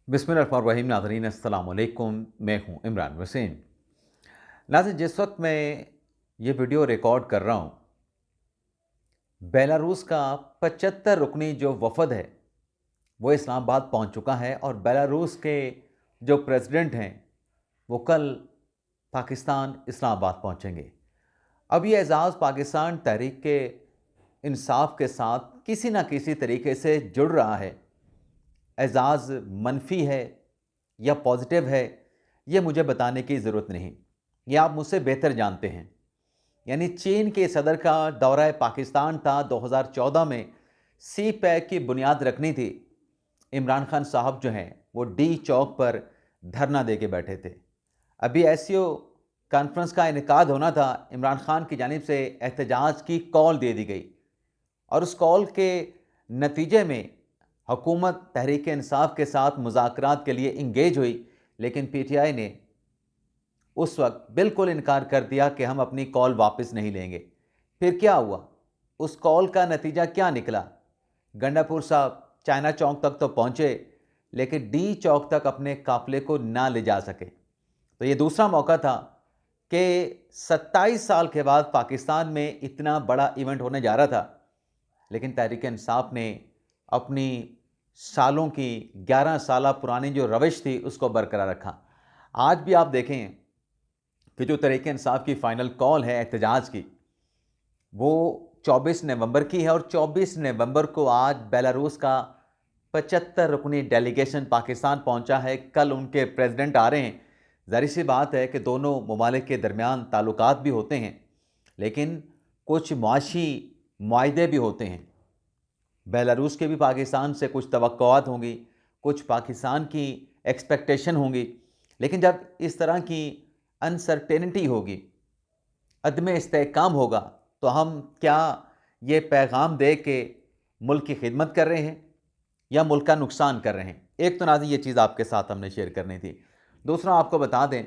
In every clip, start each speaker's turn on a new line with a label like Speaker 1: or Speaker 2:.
Speaker 1: बिस्मिल्लाहिर्रहमानिर्रहीम। नाज़रीन अस्सलाम वालेकुम। मैं हूं इमरान वसीम। नाज़रीन, जिस वक्त मैं ये वीडियो रिकॉर्ड कर रहा हूं, बेलारूस का 75 रुकनी जो वफ़द है वो इस्लामाबाद पहुंच चुका है और बेलारूस के जो प्रेसिडेंट हैं वो कल पाकिस्तान इस्लामाबाद पहुंचेंगे। अब ये एजाज़ पाकिस्तान तहरीक के इंसाफ के साथ किसी ना किसी तरीके से जुड़ रहा है। एजाज़ मनफी है या पॉजिटिव है, ये मुझे बताने की ज़रूरत नहीं, ये आप मुझसे बेहतर जानते हैं। यानी चीन के सदर का दौरा पाकिस्तान था 2014 में, सी पैक की बुनियाद रखनी थी। इमरान खान साहब जो हैं वो डी चौक पर धरना दे के बैठे थे। अभी एससीओ कॉन्फ्रेंस का इनेकाद होना था, इमरान खान की जानिब से एहतजाज की कॉल दे दी गई और उस कॉल के नतीजे में हुकूमत तहरीक इंसाफ के साथ मुज़ाकरात के लिए इंगेज हुई, लेकिन पीटीआई ने उस वक्त बिल्कुल इनकार कर दिया कि हम अपनी कॉल वापस नहीं लेंगे। फिर क्या हुआ? उस कॉल का नतीजा क्या निकला? गंडापुर साहब चाइना चौक तक तो पहुंचे, लेकिन डी चौक तक अपने काफिले को ना ले जा सके। तो ये दूसरा मौका था कि 27 साल के बाद पाकिस्तान में इतना बड़ा इवेंट होने जा रहा था, लेकिन तहरीक इंसाफ ने अपनी सालों की 11 साल पुरानी जो रविश थी उसको बरकरार रखा। आज भी आप देखें कि जो तहरीक इंसाफ की फ़ाइनल कॉल है एहतजाज की, वो 24 नवंबर की है और 24 नवंबर को आज बेलारूस का 75 रुकनी डेलीगेशन पाकिस्तान पहुंचा है। कल उनके प्रेसिडेंट आ रहे हैं। ज़ाहिर सी बात है कि दोनों ममालिक के दरमियान ताल्लुकात भी होते हैं, लेकिन कुछ मुआशी मुआहदे भी होते हैं। बेलारूस के भी पाकिस्तान से कुछ तवक्कुआत होंगी, कुछ पाकिस्तान की एक्सपेक्टेशन होंगी, लेकिन जब इस तरह की अनसर्टेनिटी होगी, अदम इस्तेहकाम होगा, तो हम क्या ये पैगाम दे के मुल्क की खिदमत कर रहे हैं या मुल्क का नुकसान कर रहे हैं? एक तो नाज़रीन ये चीज़ आपके साथ हमने शेयर करनी थी। दूसरा आपको बता दें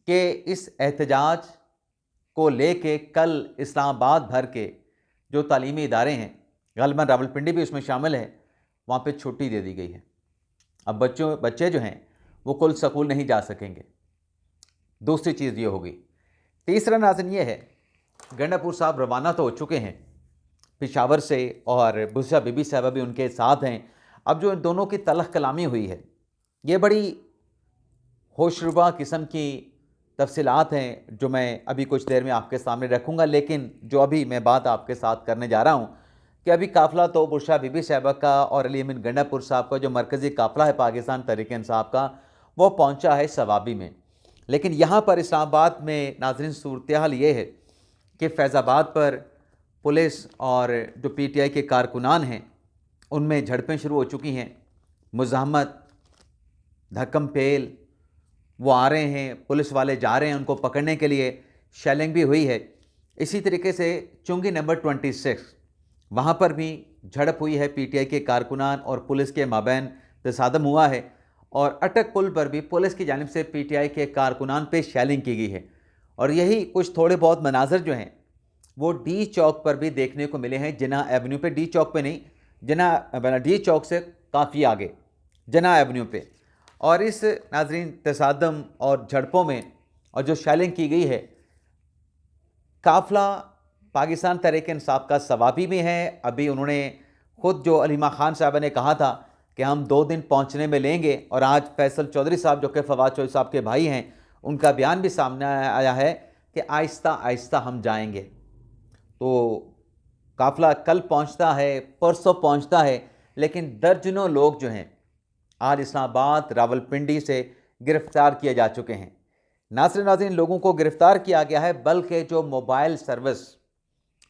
Speaker 1: कि इस एहतजाज को लेके कल इस्लामाबाद भर के जो तालीमी इदारे हैं, ग़ालिबन रावलपिंडी भी उसमें शामिल है, वहाँ पे छुट्टी दे दी गई है। अब बच्चे जो हैं वो कुल स्कूल नहीं जा सकेंगे। दूसरी चीज़ ये होगी। तीसरा नाज़रीन ये है, गंडापुर साहब रवाना तो हो चुके हैं पेशावर से और बुशरा बीबी साहबा भी उनके साथ हैं। अब जो इन दोनों की तलख़ कलामी हुई है, ये बड़ी होशरुबा किस्म की तफसीलात हैं जो मैं अभी कुछ देर में आपके सामने रखूँगा। लेकिन जो अभी मैं बात आपके साथ करने जा रहा हूँ कि अभी काफ़िला तो बुशरा बीबी साहबा का और अली अमीन गंडापुर साहब का जो मरकज़ी काफ़िला है पाकिस्तान तहरीक इंसाफ का, वो पहुँचा है सवाबी में। लेकिन यहाँ पर इस्लामाबाद में नाज़रीन सूरत हाल ये है कि फैज़ाबाद पर पुलिस और जो पीटीआई के कारकुनान हैं उनमें झड़पें शुरू हो चुकी हैं। मुज़ाहमत, धक्कम पेल, वो आ रहे हैं, पुलिस वाले जा रहे हैं उनको पकड़ने के लिए, शेलिंग भी हुई है। इसी तरीके से चुंगी नंबर 26 वहाँ पर भी झड़प हुई है, पीटीआई के कारकुनान और पुलिस के माबैन तसादम हुआ है और अटक पुल पर भी पुलिस की जानिब से पीटीआई के कारकुनान पे शेलिंग की गई है। और यही कुछ थोड़े बहुत मनाजर जो हैं वो डी चौक पर भी देखने को मिले हैं। जिन्ना एवेन्यू पे, डी चौक पे नहीं, डी चौक से काफ़ी आगे जिन्ना एवेन्यू पे। और इस नाजरीन तसादम और झड़पों में और जो शेलिंग की गई है, काफ़िला पाकिस्तान तहरीक इंसाफ का सवाबी में है। अभी उन्होंने ख़ुद जो अलीमा खान साहबा ने कहा था कि हम 2 दिन पहुंचने में लेंगे, और आज फैसल चौधरी साहब जो कि फवाद चौधरी साहब के भाई हैं, उनका बयान भी सामने आया है कि आहिस्ता आहिस्ता हम जाएंगे। तो काफ़िला कल पहुंचता है, परसों पहुंचता है, लेकिन दर्जनों लोग जो हैं आज इस्लामाबाद रावलपिंडी से गिरफ़्तार किए जा चुके हैं। नाज़रीन लोगों को गिरफ़्तार किया गया है, बल्कि जो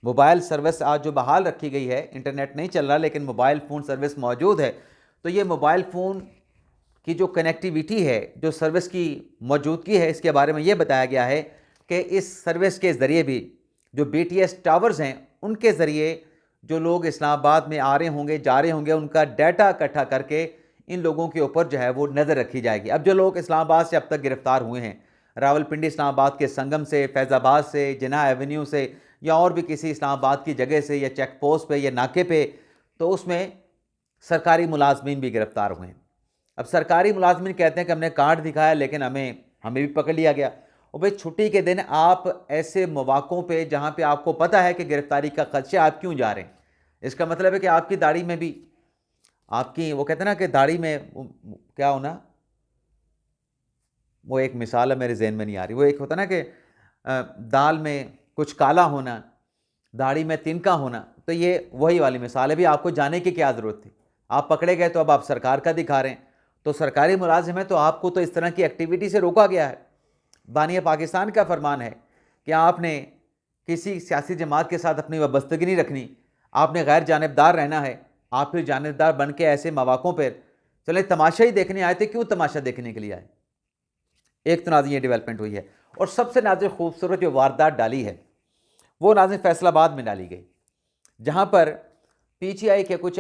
Speaker 1: मोबाइल सर्विस आज जो बहाल रखी गई है, इंटरनेट नहीं चल रहा लेकिन मोबाइल फ़ोन सर्विस मौजूद है। तो ये मोबाइल फ़ोन की जो कनेक्टिविटी है, जो सर्विस की मौजूदगी है, इसके बारे में ये बताया गया है कि इस सर्विस के ज़रिए भी जो BTS टावर्स हैं उनके ज़रिए जो लोग इस्लामाबाद में आ रहे होंगे, जा रहे होंगे, उनका डाटा इकट्ठा करके इन लोगों के ऊपर जो है वो नज़र रखी जाएगी। अब जो लोग इस्लामाबाद से अब तक गिरफ़्तार हुए हैं, रावलपिंडी इस्लामाबाद के संगम से, फैज़ाबाद से, जिन्ना एवेन्यू से या और भी किसी इस्लामाबाद की जगह से या चेक पोस्ट पे या नाके पे, तो उसमें सरकारी मुलाजमीन भी गिरफ़्तार हुए हैं। अब सरकारी मुलाजमिन कहते हैं कि हमने कार्ड दिखाया लेकिन हमें भी पकड़ लिया गया। और भाई छुट्टी के दिन आप ऐसे मौक़ों पे जहाँ पे आपको पता है कि गिरफ्तारी का खदशा, आप क्यों जा रहे हैं? इसका मतलब है कि आपकी दाढ़ी में भी, आपकी वो कहते हैं ना कि दाढ़ी में क्या होना, वो एक मिसाल है मेरे जहन में नहीं आ रही, वो एक होता ना कि दाल में कुछ काला होना, दाढ़ी में तिनका होना, तो ये वही वाली मिसाल है। भी आपको जाने की क्या ज़रूरत थी? आप पकड़े गए तो अब आप सरकार का दिखा रहे हैं, तो सरकारी मुलाजिम है तो आपको तो इस तरह की एक्टिविटी से रोका गया है। बानी पाकिस्तान का फरमान है कि आपने किसी सियासी जमात के साथ अपनी वाबस्तगी नहीं रखनी, आपने गैर जानिबदार रहना है। आप फिर जानिबदार बन के ऐसे मौक़ों पर चले तमाशा ही देखने आए थे, क्यों तमाशा देखने के लिए आए? एक तो नाज़रीन ये डेवलपमेंट हुई है। और सबसे नाज़रीन खूबसूरत जो वारदात डाली है वो नाज़रीन फैसलाबाद में डाली गई, जहाँ पर पीटीआई के कुछ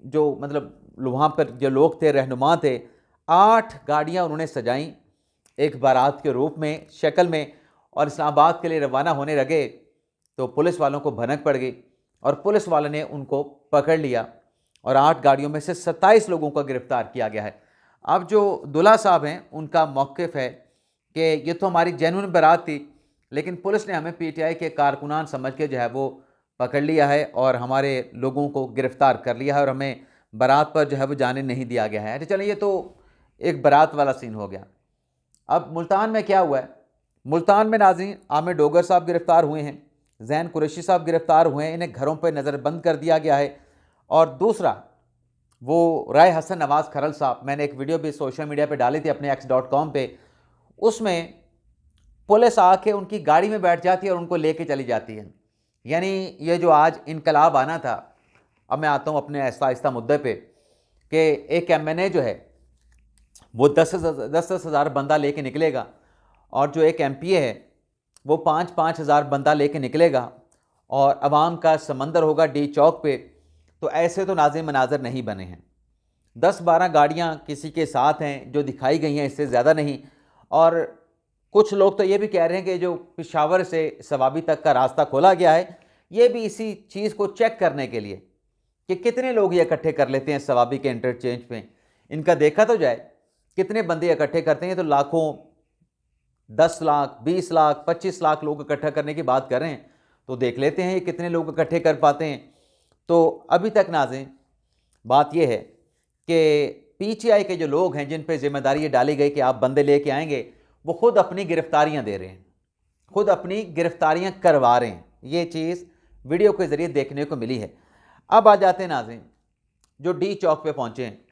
Speaker 1: जो मतलब वहाँ पर जो लोग थे, रहनुमा थे, 8 गाड़ियाँ उन्होंने सजाई एक बारात के रूप में, शक्ल में, और इस्लामाबाद के लिए रवाना होने लगे तो पुलिस वालों को भनक पड़ गई और पुलिस वालों ने उनको पकड़ लिया और 8 गाड़ियों में से 27 लोगों को गिरफ्तार किया गया है। अब जो दूल्हा साहब हैं उनका मौक़िफ़ है कि ये तो हमारी जेन्युइन बारात थी, लेकिन पुलिस ने हमें पीटीआई के कारकुनान समझ के जो है वो पकड़ लिया है और हमारे लोगों को गिरफ़्तार कर लिया है और हमें बारात पर जो है वो जाने नहीं दिया गया है। अच्छा चलें, ये तो एक बारात वाला सीन हो गया। अब मुल्तान में क्या हुआ है? मुल्तान में नाज़रीन आमिर डोगर साहब गिरफ़्तार हुए हैं, ज़ैन कुरैशी साहब गिरफ़्तार हुए हैं, इन्हें घरों पर नज़रबंद कर दिया गया है। और दूसरा वो राय हसन नवाज़ खरल साहब, मैंने एक वीडियो भी सोशल मीडिया पे डाली थी अपने x.com पे, उसमें पुलिस आके उनकी गाड़ी में बैठ जाती है और उनको लेके चली जाती है। यानी ये जो आज इनकलाब आना था, अब मैं आता हूँ अपने आहिस्ता मुद्दे पे, कि एक एमएनए जो है वो 10 हज़ार बंदा लेके निकलेगा और जो एक एमपीए है वो 5-5 हज़ार बंदा लेके निकलेगा और अवाम का समंदर होगा डी चौक पे। तो ऐसे तो नाज़िम मनाज़र नहीं बने हैं। 10-12 गाड़ियाँ किसी के साथ हैं जो दिखाई गई हैं, इससे ज़्यादा नहीं। और कुछ लोग तो ये भी कह रहे हैं कि जो पेशावर से सवाबी तक का रास्ता खोला गया है, ये भी इसी चीज़ को चेक करने के लिए कि कितने लोग ये इकट्ठे कर लेते हैं सवाबी के इंटरचेंज पे। इनका देखा तो जाए कितने बंदे इकट्ठे करते हैं, तो लाखों, 10 लाख, 20 लाख, 25 लाख लोग इकट्ठा करने की बात कर रहे हैं, तो देख लेते हैं ये कितने लोग इकट्ठे कर पाते हैं। तो अभी तक नाज़रीन बात यह है कि पीटीआई के जो लोग हैं जिन पे जिम्मेदारी ये डाली गई कि आप बंदे लेके आएंगे, वो खुद अपनी गिरफ्तारियां दे रहे हैं, खुद अपनी गिरफ्तारियां करवा रहे हैं। ये चीज़ वीडियो के ज़रिए देखने को मिली है। अब आ जाते हैं नाज़रीन जो डी चौक पे पहुँचे हैं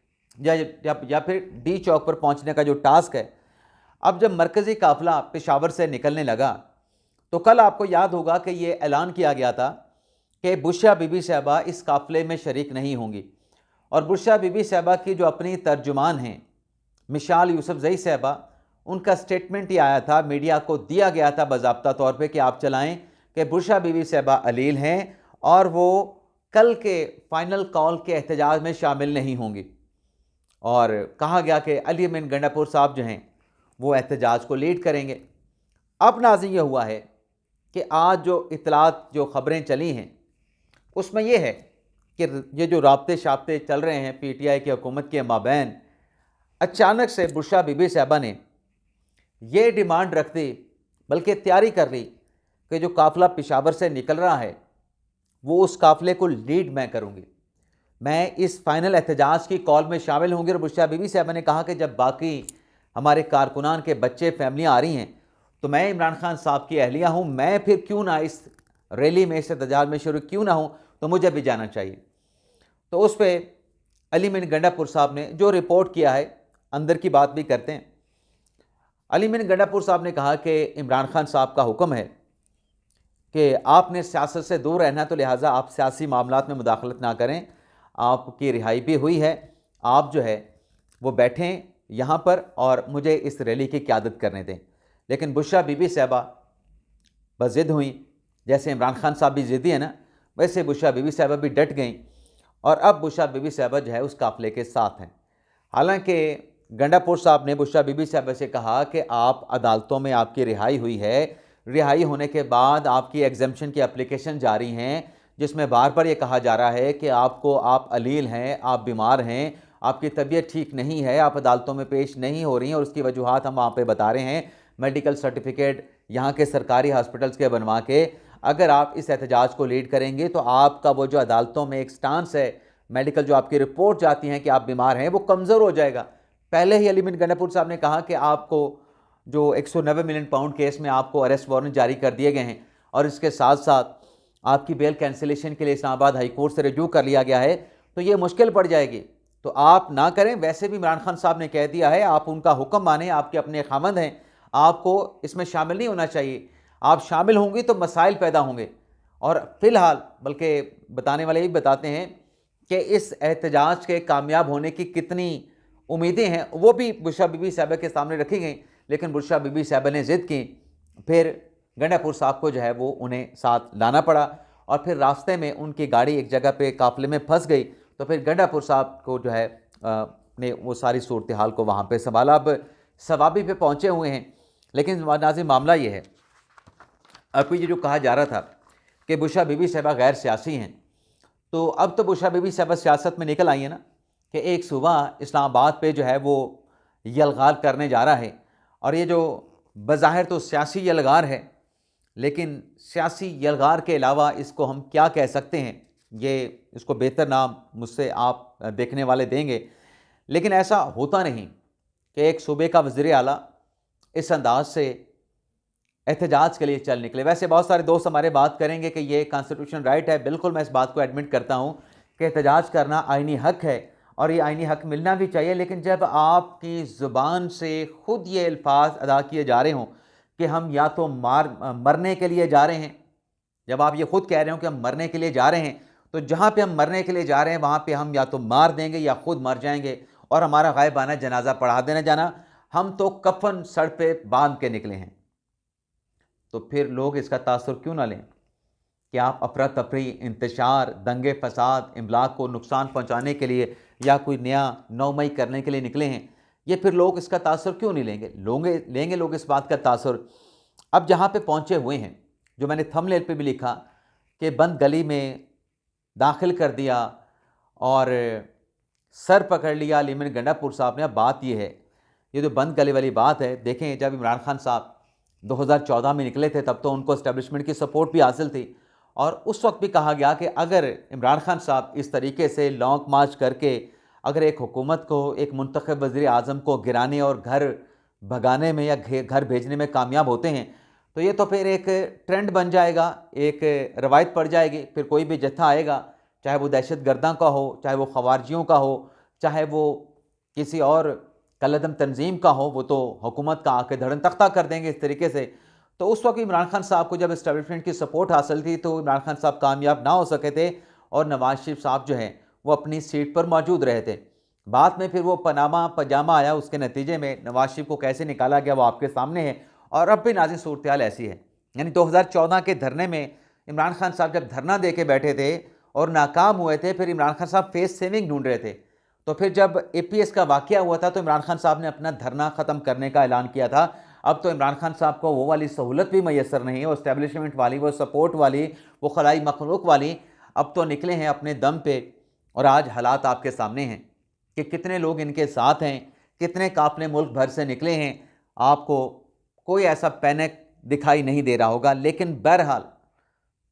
Speaker 1: या फिर डी चौक पर पहुँचने का जो टास्क है। अब जब मरकज़ी काफ़िला पेशावर से निकलने लगा तो कल आपको याद होगा कि ये ऐलान किया गया था कि बुशरा बीबी साहबा इस काफ़िले में शरीक नहीं होंगी। और बुशरा बीबी साहबा की जो अपनी तर्जुमान हैं मिशाल यूसुफजई साहबा, उनका स्टेटमेंट ही आया था, मीडिया को दिया गया था बाज़ाब्ता तौर पे कि आप चलाएं कि बुशरा बीबी साहबा अलील हैं और वो कल के फाइनल कॉल के एहतजाज में शामिल नहीं होंगी। और कहा गया कि अली अमीन गंडापुर साहब जो हैं वो एहतजाज को लीड करेंगे। अब नाज़रीन ये हुआ है कि आज जो इतलात, जो ख़बरें चली हैं, उसमें यह है कि ये जो राब्ते शाब्ते चल रहे हैं पीटीआई की हुकूमत के माबैन, अचानक से बुशरा बीबी साहबा ने ये डिमांड रख दी, बल्कि तैयारी कर ली कि जो काफ़िला पेशावर से निकल रहा है वो उस काफ़िले को लीड मैं करूँगी, मैं इस फाइनल एहतजाज की कॉल में शामिल होंगी। और बुशरा बीबी साहबा ने कहा कि जब बाकी हमारे कारकुनान के बच्चे, फैमिलियाँ आ रही हैं, तो मैं इमरान खान साहब की अहलिया हूँ, मैं फिर क्यों ना इस रैली में, इस एहतजाज में शुरू क्यों ना हूँ, तो मुझे भी जाना चाहिए। तो उस पर अली अमीन गंडापुर साहब ने जो रिपोर्ट किया है, अंदर की बात भी करते हैं। अली अमीन गंडापुर साहब ने कहा कि इमरान खान साहब का हुक्म है कि आपने सियासत से दूर रहना, तो लिहाजा आप सियासी मामलात में मुदाखलत ना करें, आपकी रिहाई भी हुई है, आप जो है वो बैठें यहाँ पर और मुझे इस रैली की क़यादत करने दें। लेकिन बुशरा बीबी साहबा बस ज़िद हुई, जैसे इमरान खान साहब भी ज़िद्दी है ना, वैसे बुशरा बीबी साहबा भी डट गईं और अब बुशरा बीबी साहबा जो है उस काफ़िले के साथ हैं। हालांकि गंडापुर साहब ने बुशरा बीबी साहबा से कहा कि आप अदालतों में आपकी रिहाई हुई है, रिहाई होने के बाद आपकी एग्जम्पशन की एप्लीकेशन जारी हैं, जिसमें बार बार ये कहा जा रहा है कि आप अलील हैं, आप बीमार हैं, आपकी तबीयत ठीक नहीं है, आप अदालतों में पेश नहीं हो रही हैं और उसकी वजूहात हम वहाँ पे बता रहे हैं, मेडिकल सर्टिफिकेट यहाँ के सरकारी हॉस्पिटल्स के बनवा के अगर आप इस एहतजाज को लीड करेंगे तो आपका वो जो अदालतों में एक स्टांस है, मेडिकल जो आपकी रिपोर्ट जाती हैं कि आप बीमार हैं, वो कमज़ोर हो जाएगा। पहले ही अली बिन गंडापुर साहब ने कहा कि आपको जो 190 मिलियन पाउंड केस में आपको अरेस्ट वारंट जारी कर दिए गए हैं और इसके साथ साथ आपकी बेल कैंसिलेशन के लिए इस्लामाबाद हाई कोर्ट से रिव्यू कर लिया गया है, तो ये मुश्किल पड़ जाएगी। तो आप ना करें। वैसे भी इमरान खान साहब ने कह दिया है, आप उनका हुक्म माने, आपके अपने खामंद हैं, आपको इसमें शामिल नहीं होना चाहिए। आप शामिल होंगे तो मसाइल पैदा होंगे। और फिलहाल बल्कि बताने वाले भी बताते हैं कि इस एहतजाज के कामयाब होने की कितनी उम्मीदें हैं वो भी बुशरा बीबी साहबा के सामने रखी गई, लेकिन बुशरा बीबी साहबा ने ज़िद की, फिर गंडापुर साहब को जो है वो उन्हें साथ लाना पड़ा और फिर रास्ते में उनकी गाड़ी एक जगह पे काफिले में फंस गई, तो फिर गंडापुर साहब को जो है ने वो सारी सूरत हाल को वहाँ पे संभाला। अब सवाबी पे पहुँचे हुए हैं, लेकिन नाज़रीन मामला ये है, अब ये जो कहा जा रहा था कि बुशरा बीबी साहबा गैर सियासी हैं, तो अब तो बुशरा बीबी साहबा सियासत में निकल आई है ना कि एक सूबा इस्लामाबाद पे जो है वो यलगार करने जा रहा है। और ये जो बज़ाहिर तो सियासी यलगार है, लेकिन सियासी यलगार के अलावा इसको हम क्या कह सकते हैं, ये इसको बेहतर नाम मुझसे आप देखने वाले देंगे। लेकिन ऐसा होता नहीं कि एक सूबे का वज़ीर आला इस अंदाज से एहतजाज के लिए चल निकले। वैसे बहुत सारे दोस्त हमारे बात करेंगे कि ये कॉन्स्टिट्यूशन राइट है, बिल्कुल मैं इस बात को एडमिट करता हूँ कि एहतजाज करना आइनी हक है और ये आइनी हक मिलना भी चाहिए। लेकिन जब आपकी ज़ुबान से ख़ुद ये अल्फाज अदा किए जा रहे हों कि हम या तो मरने के लिए जा रहे हैं, जब आप ये ख़ुद कह रहे हो कि हम मरने के लिए जा रहे हैं, तो जहाँ पे हम मरने के लिए जा रहे हैं वहाँ पे हम या तो मार देंगे या ख़ुद मर जाएंगे और हमारा गायबाना जनाजा पढ़ा देना जाना, हम तो कफन सर पे बांध के निकले हैं। तो फिर लोग इसका तासुर क्यों ना लें कि आप अफरा तफरी, इंतशार, दंगे फसाद, इमलाक को नुकसान पहुँचाने के लिए या कोई नया 9 मई करने के लिए निकले हैं। ये फिर लोग इसका तासुर क्यों नहीं लेंगे? लेंगे लोग इस बात का तासुर। अब जहाँ पे पहुँचे हुए हैं, जो मैंने थंबनेल पे भी लिखा कि बंद गली में दाखिल कर दिया और सर पकड़ लिया अली बिन गंडापुर साहब ने। अब बात ये है, ये जो बंद गली वाली बात है, देखें जब इमरान खान साहब 2014 में निकले थे तब तो उनको एस्टेब्लिशमेंट की सपोर्ट भी हासिल थी और उस वक्त भी कहा गया कि अगर इमरान खान साहब इस तरीके से लॉन्ग मार्च करके अगर एक हुकूमत को, एक मुंतखब वज़ीर आज़म को गिराने और घर भगाने में या घर भेजने में कामयाब होते हैं, तो ये तो फिर एक ट्रेंड बन जाएगा, एक रवायत पड़ जाएगी। फिर कोई भी जत्था आएगा, चाहे वो दहशत गर्दां का हो, चाहे वो खवारजियों का हो, चाहे वो किसी और कलदम तंजीम का हो, वो तो हुकूमत का आके धड़न तख्ता कर देंगे इस तरीके से। तो उस वक्त इमरान खान साहब को जब एस्टेब्लिशमेंट की सपोर्ट हासिल थी तो इमरान खान साहब कामयाब ना हो सके थे और नवाज शरीफ साहब जो हैं वो अपनी सीट पर मौजूद रहे थे। बाद में फिर वो पनामा पजामा आया, उसके नतीजे में नवाज शरीफ को कैसे निकाला गया वो आपके सामने है। और अब भी नाज़रीन सूरत हाल ऐसी है, यानी 2014 के धरने में इमरान खान साहब जब धरना दे के बैठे थे और नाकाम हुए थे, फिर इमरान खान साहब फेस सेविंग ढूंढ रहे थे। तो फिर जब APS का वाक़या हुआ था तो इमरान खान साहब ने अपना धरना ख़त्म करने का ऐलान किया था। अब तो इमरान खान साहब को वो वाली सहूलत भी मैसर नहीं है, वो एस्टेब्लिशमेंट वाली, वो सपोर्ट वाली, वो खलाई मखलूक वाली। अब तो निकले हैं अपने दम पे और आज हालात आपके सामने हैं कि कितने लोग इनके साथ हैं, कितने काफ़िले मुल्क भर से निकले हैं। आपको कोई ऐसा पैनिक दिखाई नहीं दे रहा होगा, लेकिन बहरहाल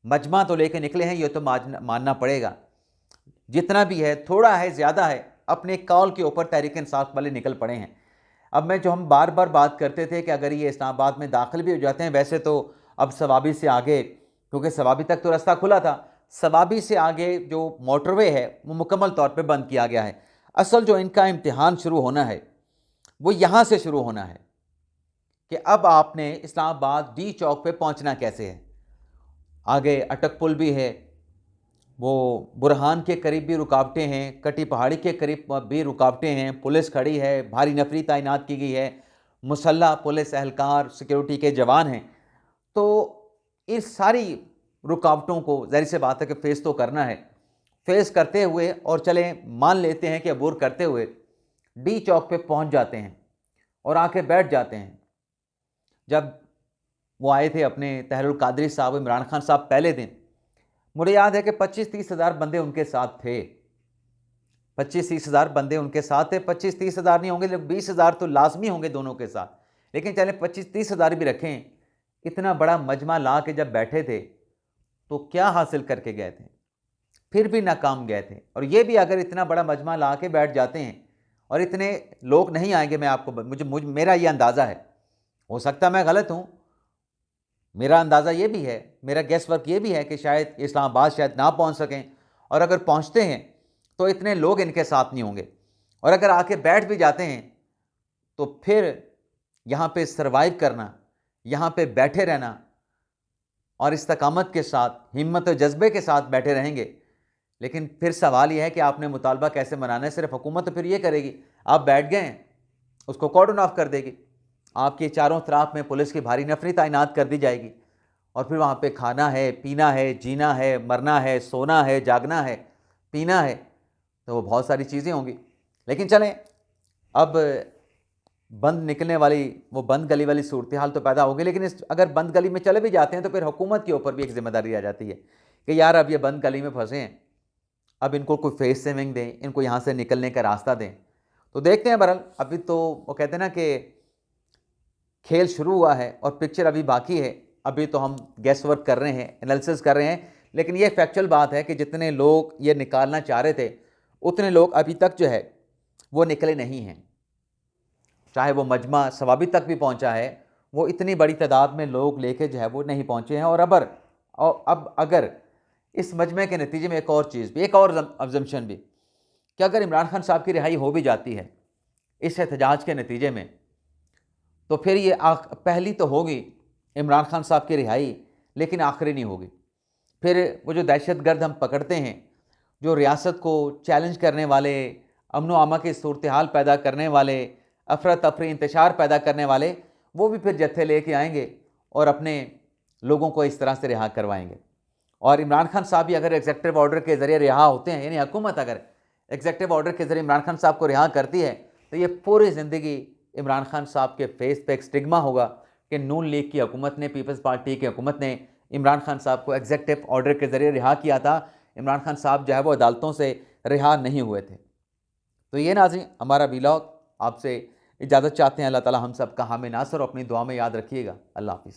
Speaker 1: मजमा तो लेके निकले हैं, ये तो मानना पड़ेगा। जितना भी है, थोड़ा है ज़्यादा है, अपने कॉल के ऊपर तहरीक इंसाफ वाले निकल पड़े हैं। अब मैं जो हम बार बार बात करते थे कि अगर ये इस्लामाबाद में दाखिल भी हो जाते हैं, वैसे तो अब सवाबी से आगे, क्योंकि सवाबी तक तो रास्ता खुला था, सवाबी से आगे जो मोटरवे है वो मुकम्मल तौर पे बंद किया गया है। असल जो इनका इम्तिहान शुरू होना है वो यहाँ से शुरू होना है कि अब आपने इस्लामाबाद D चौक पे पहुँचना कैसे है। आगे अटक पुल भी है, वो बुरहान के करीब भी रुकावटें हैं, कटी पहाड़ी के करीब भी रुकावटें हैं, पुलिस खड़ी है, भारी नफरी तैनात की गई है, मुसल्ला पुलिस एहलकार, सिक्योरिटी के जवान हैं। तो इस सारी रुकावटों को ज़ाहिर सी बात है कि फेस तो करना है। फेस करते हुए और चलें मान लेते हैं कि अबूर करते हुए D चौक पे पहुंच जाते हैं और आके बैठ जाते हैं। जब वो आए थे अपने तहरीरुल कादरी साहब, इमरान खान साहब, पहले दिन मुझे याद है कि 25-30 हज़ार बंदे उनके साथ थे। 25-30 हज़ार बंदे उनके साथ थे। 25-30 हज़ार नहीं होंगे, लेकिन 20 हज़ार तो लाजमी होंगे दोनों के साथ। लेकिन चले 25-30 हज़ार भी रखें, इतना बड़ा मजमा ला के जब बैठे थे तो क्या हासिल करके गए थे? फिर भी नाकाम गए थे। और ये भी अगर इतना बड़ा मजमा ला के बैठ जाते हैं और इतने लोग नहीं आएंगे, मैं आपको मेरा ये अंदाज़ा है, हो सकता है मैं गलत हूँ, मेरा अंदाज़ा ये भी है, मेरा गेस वर्क ये भी है कि शायद इस्लामाबाद शायद ना पहुँच सकें, और अगर पहुँचते हैं तो इतने लोग इनके साथ नहीं होंगे, और अगर आके बैठ भी जाते हैं तो फिर यहाँ पे सर्वाइव करना, यहाँ पे बैठे रहना और इस्तकामत के साथ, हिम्मत और जज्बे के साथ बैठे रहेंगे। लेकिन फिर सवाल यह है कि आपने मुतालबा कैसे मनाना है। सिर्फ हुकूमत तो फिर ये करेगी, आप बैठ गए हैं, उसको कॉर्डन ऑफ कर देगी, आपके चारों तरफ में पुलिस की भारी नफरी तैनात कर दी जाएगी, और फिर वहाँ पे खाना है, पीना है, जीना है, मरना है, सोना है, जागना है, पीना है, तो वो बहुत सारी चीज़ें होंगी। लेकिन चलें, अब बंद निकलने वाली, वो बंद गली वाली सूरत हाल तो पैदा होगी, लेकिन अगर बंद गली में चले भी जाते हैं तो फिर हुकूमत के ऊपर भी एक जिम्मेदारी आ जाती है कि यार अब ये बंद गली में फंसे हैं, अब इनको कोई फेस सेविंग दें, इनको यहाँ से निकलने का रास्ता दें। तो देखते हैं। बहरहाल अभी तो वो कहते हैं ना कि खेल शुरू हुआ है और पिक्चर अभी बाकी है। अभी तो हम गैस वर्क कर रहे हैं, एनालिसिस कर रहे हैं, लेकिन ये फैक्चुअल बात है कि जितने लोग ये निकालना चाह रहे थे उतने लोग अभी तक जो है वो निकले नहीं हैं। चाहे वो मजमा सवाबी तक भी पहुंचा है, वो इतनी बड़ी तादाद में लोग लेके जो है वो नहीं पहुंचे हैं। और अब अगर इस मजमे के नतीजे में एक और चीज़ भी, एक और अजम्पशन भी, कि अगर इमरान खान साहब की रिहाई हो भी जाती है इस एहतजाज के नतीजे में, तो फिर ये पहली तो होगी इमरान खान साहब की रिहाई, लेकिन आखिरी नहीं होगी। फिर वो जो दहशतगर्द हम पकड़ते हैं, जो रियासत को चैलेंज करने वाले, अमन व अमा की सूरत हाल पैदा करने वाले, अफरा तफरी इंतशार पैदा करने वाले, वो भी फिर जत्थे लेके आएंगे और अपने लोगों को इस तरह से रिहा करवाएंगे। और इमरान खान साहब भी अगर एग्जेक्टिव ऑर्डर के ज़रिए रिहा होते हैं, यानी हुकूमत अगर एग्जेक्टिव ऑर्डर के ज़रिए इमरान खान साहब को रिहा करती है, तो ये पूरी ज़िंदगी इमरान खान साहब के फेस पे एक स्टिग्मा होगा कि नून लीग की हुकूमत ने, पीपल्स पार्टी की हुकूमत ने इमरान खान साहब को एग्जेक्टिव ऑर्डर के ज़रिए रिहा किया था। इमरान खान साहब जो है वो अदालतों से रिहा नहीं हुए थे। तो ये नाज़रीन हमारा व्लॉग, आपसे इजाज़त चाहते हैं। अल्लाह ताला हम सब का हामी नासर, और अपनी दुआ में याद रखिएगा। अल्लाह हाफिज़।